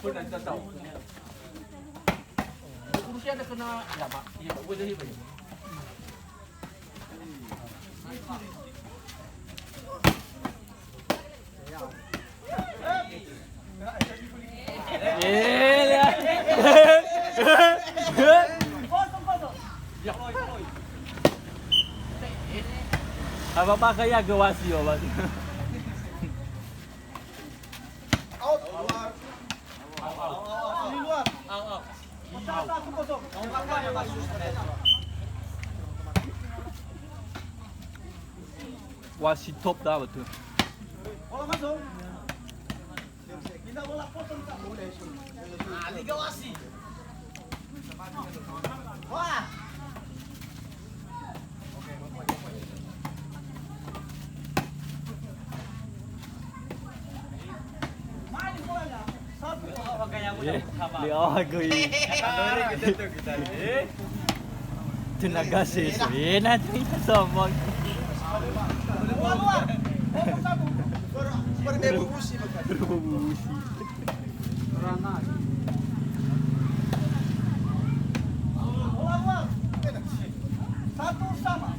pun dah tahu. Kursi ada kena ya Pak. Iya, Pak. Boleh ni. Apa pakai ya gewasi obat. Wasit top dah betul. Bola masuk. Kita bola potong tak boleh. Liga wasit. Wah. Main bolanya. Satu. Dia aku ini. Tenaga sih, nanti sombong. Luar. Potong satu. Berdebusi. Bola luar. Satu sama.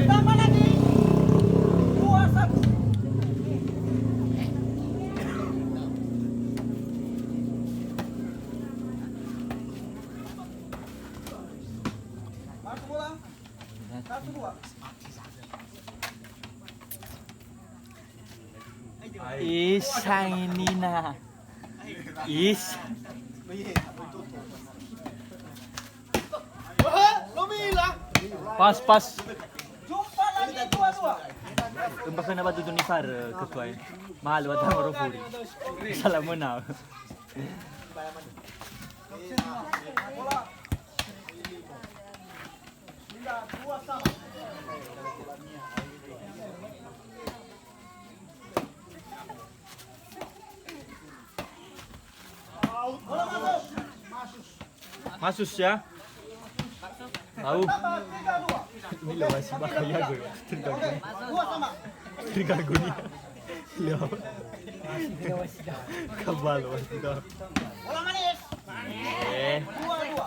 Tambah lagi. 2-1. Masuk bola. 1-2. Isang ini na. Lumila. Pas. Jumpa lagi 2-2. Tempat kena batu tu ni far ketua. Mahal batu merupuri. Salah menang. Bola. Linda 2 sama. Bola masuk. Masus ya. Tahu. Tambah 3-2. Ini lepas bahaya gue. Oke, 2 sama. Terganggu ni. Lihat. Kabal dah. Bola manis. 2-2.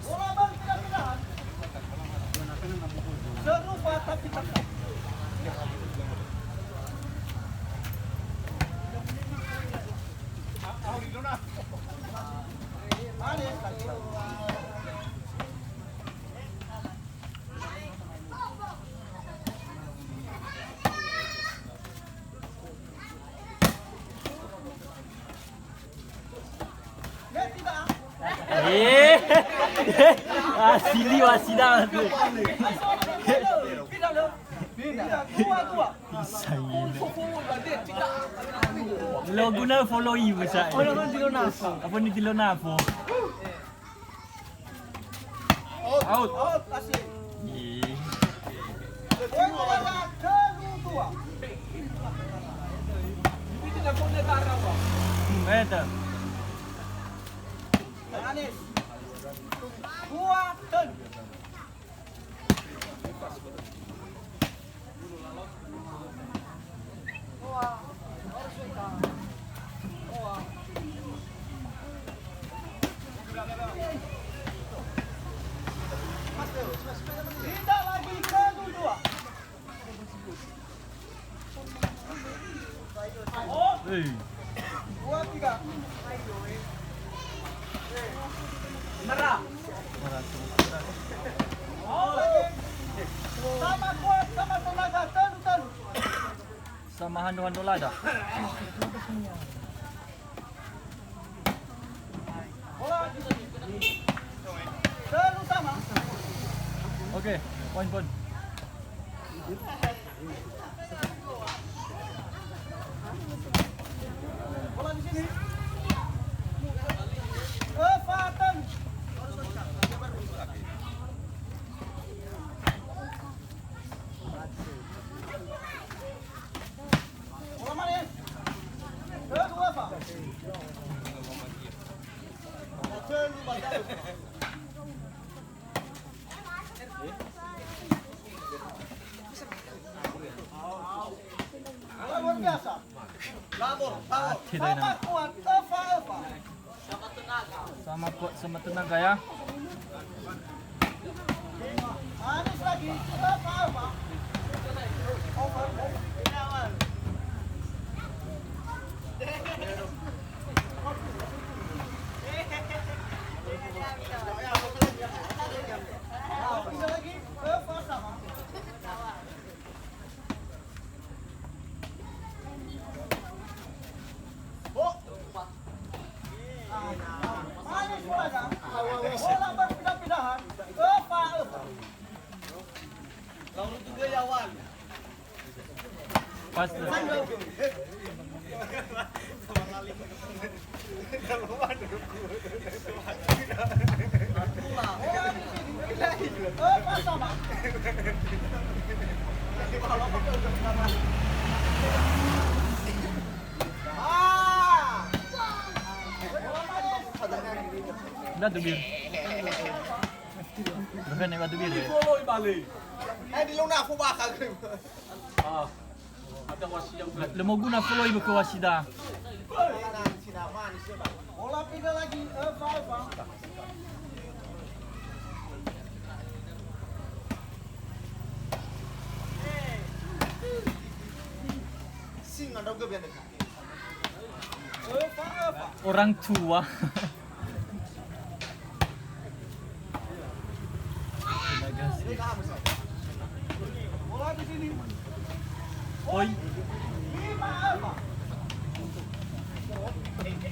Bola balik pindah-pindahan. Serupa tapi tak. Manis lagi. Ya tidak. Sili wasidah tu. Pindah. 2-2. Lo guna follow you besar. Oh, lo tilo nafo. Apa ni tilo nafo? Out. Out asik. Ye. Bola kedua. Betul. Manis. 2 turn. Tidak lagi kedua. Hey. 2-3. Merah. Sama kuat, sama tenaga, telu. Sama handu-handu dah. Bola. Telu sama. Okey, poin. Bola di sini. Luar biasa. Hati tayo Sama na. kuat, Eva. Sama kuat sama tenaga ya. Manis lagi, Eva. Bisa lagi, Eva sama. Oh. Manis bolanya. Bola berpindah-pindahan. Eva. Pas. Eva sama. Batu bir. Bukan yang batu bir ya. Follow ibalik. Di luna aku bakal. Ah. Ada wasi yang berat. Lemogu na follow ibu ke Wasida. Bola pindah lagi, Eva. Eva. Orang tua. Tenaga sih. Bola di sini. Oi. 5 Eva. Iya.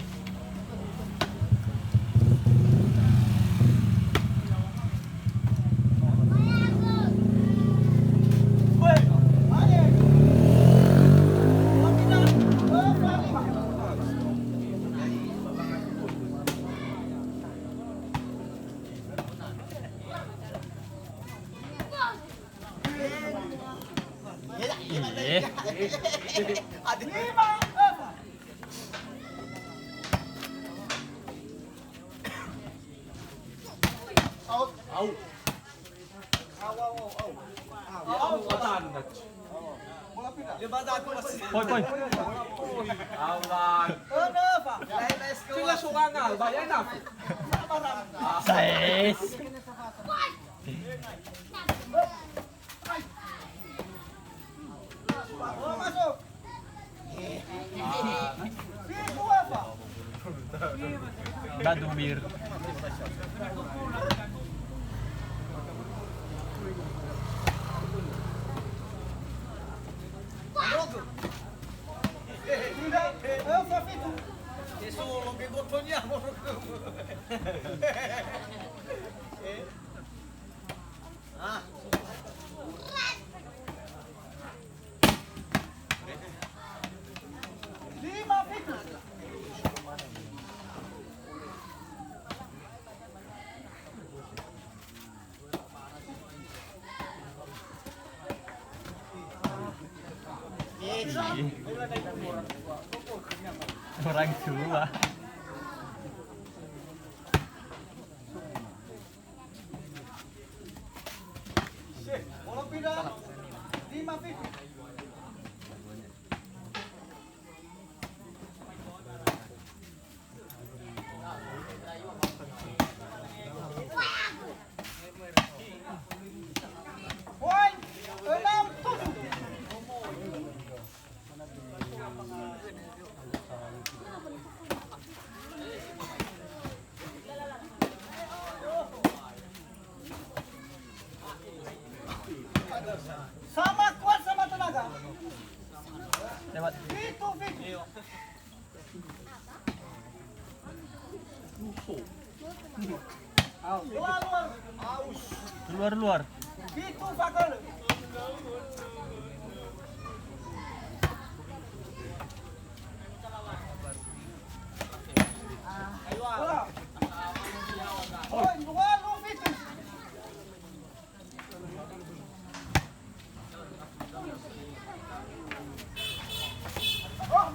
Au. Au atan. Poi poi. Awan. Sila sungangal, bayay na. Sais. Masuk. Batu bir. Orang tua. Bola pindah 5 feet. Poin 6-7. Sama kuat sama tenaga. Lewat. Itu fit. Luar. Luar. Itu fakal. Poin 2 fit. Oh.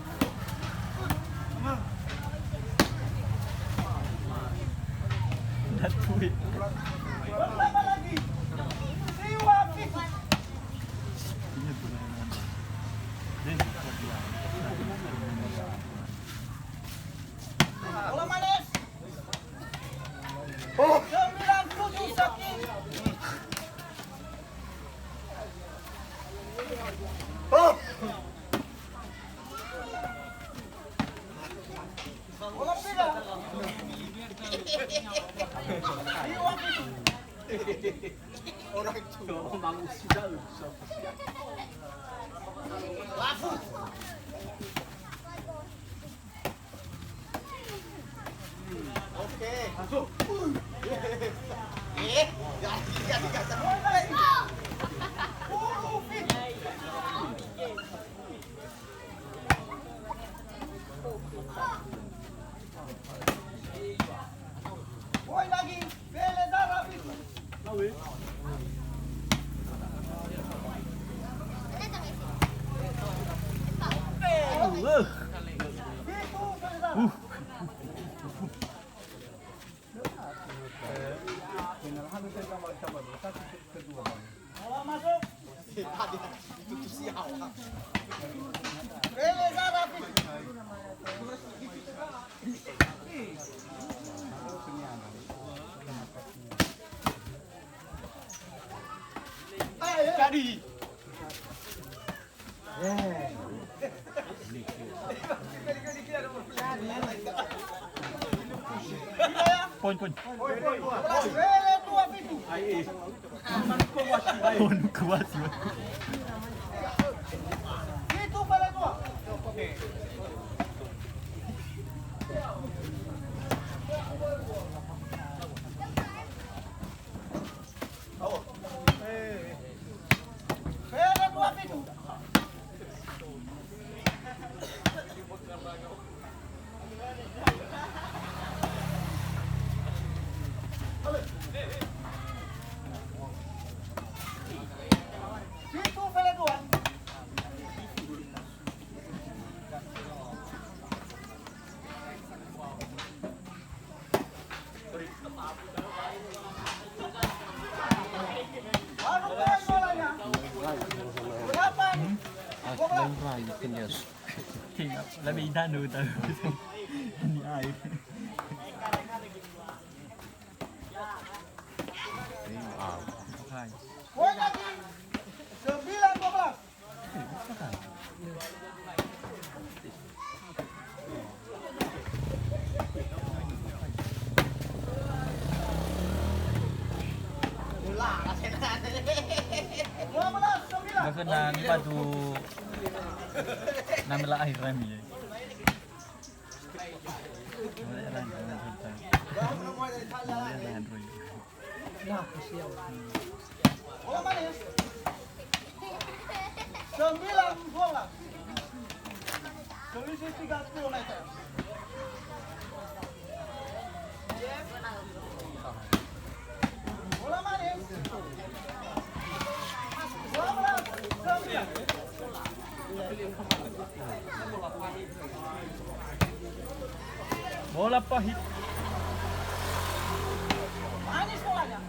Bola pindah. Iwan itu. Orang itu manusia loh. Lafu. Oke. Masuk. Boy lagi. Beleza, Rafi. Itu Beleza. Bola masuk. Beleza, Rafi. Jadi. Poin. Beleza, tua Pitu. Poin kuat sih. Itu pada tua. Beleza, tua Pitu. Pitu pada tua. Baru main bolanya. Berapa? Bola. Tinggal lebih danu tahu. Ini air. Poin lagi. 9-12. Dua belas, 9. Bakit na padu namela air rami. Wala lang Bola manis. 9-12. Selisih 30 meter. Bola manis. 12-9. Bola pahit. Manis bolanya.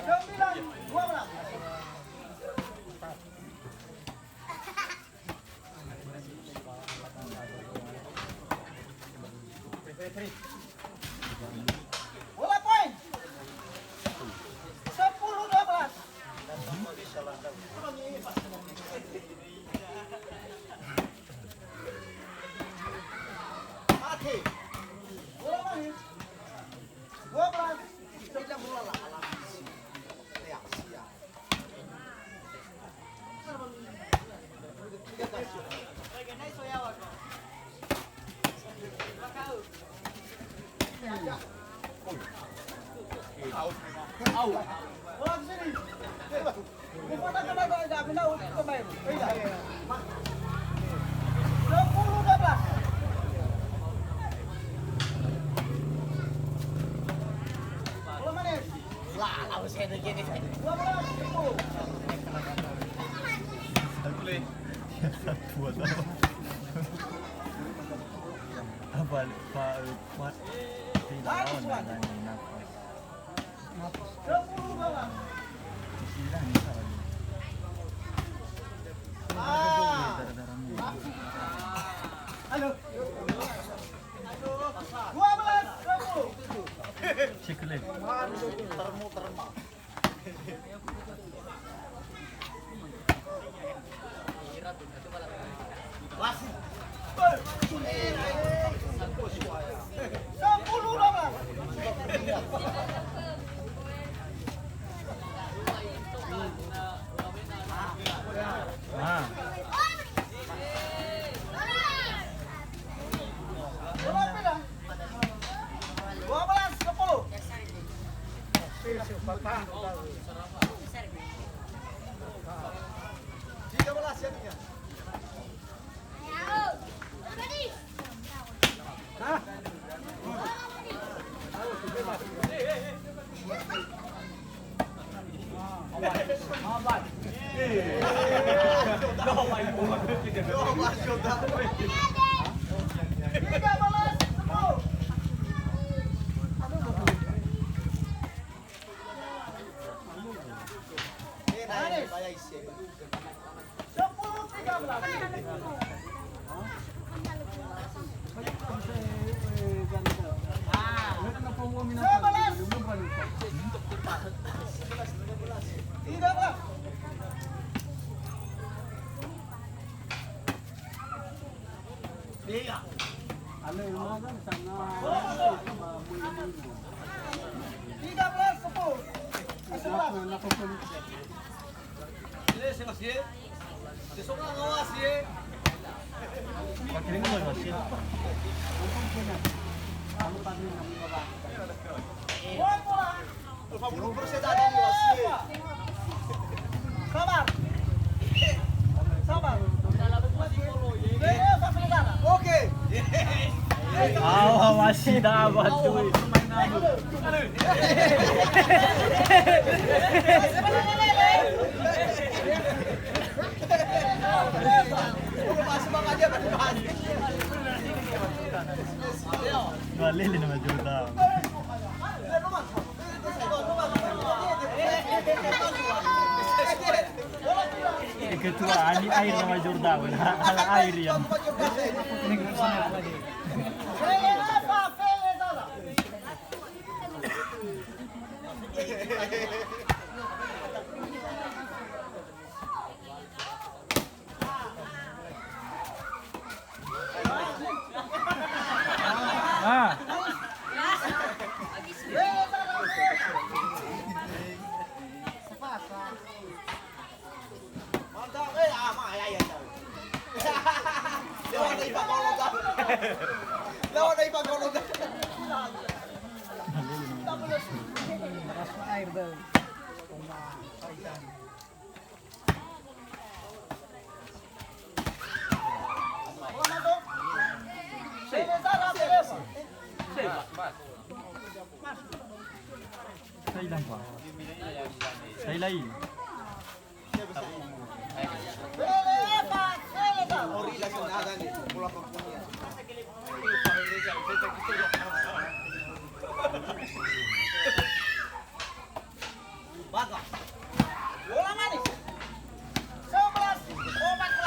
9-12. Bola poin. 10-12. Bola manis. 12. Bola ke sini. Kemana kena kembali. 10-12. Bola manis. 12-10. Satu atau apa kuat tidak lawan dengan nafas. 10-12. Silang ni salah. Halo. 12-20. Cikle. Masih. Pakirin mo yung machine. Sabar. Sabar. Oke. Masih dapat tuh. Galili naman juta. Ketua ani air nama Jordan, hal air yang. Saya lang pa. Saya lain. Bola manis. 11 14.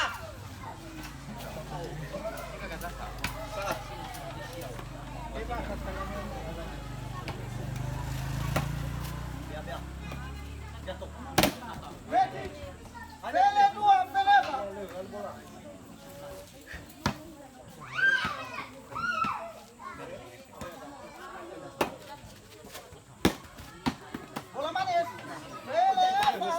Pele dua, peleva. Bola manis. Pele dua.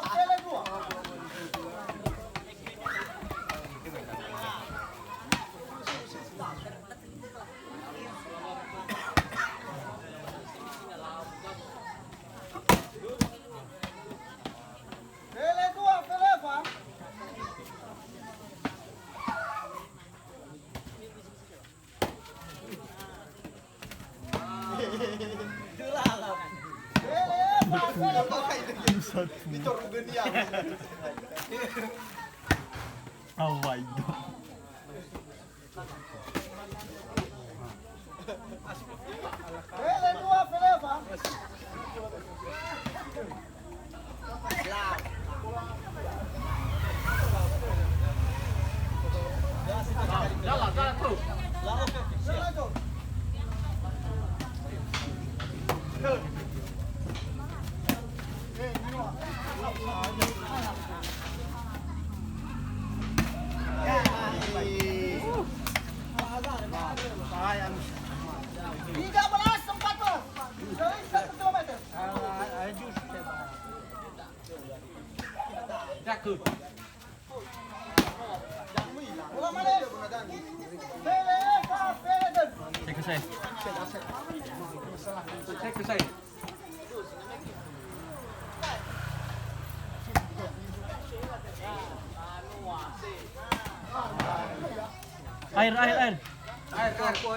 Pele dua, peleva. Away do. Pele dua, peleva. Jalan terus. Tiga belas 14. Dari 1 kilometer. Bola manis. Pele dan. Cek saya. Cek ke saya. Air, air, air. Air, air.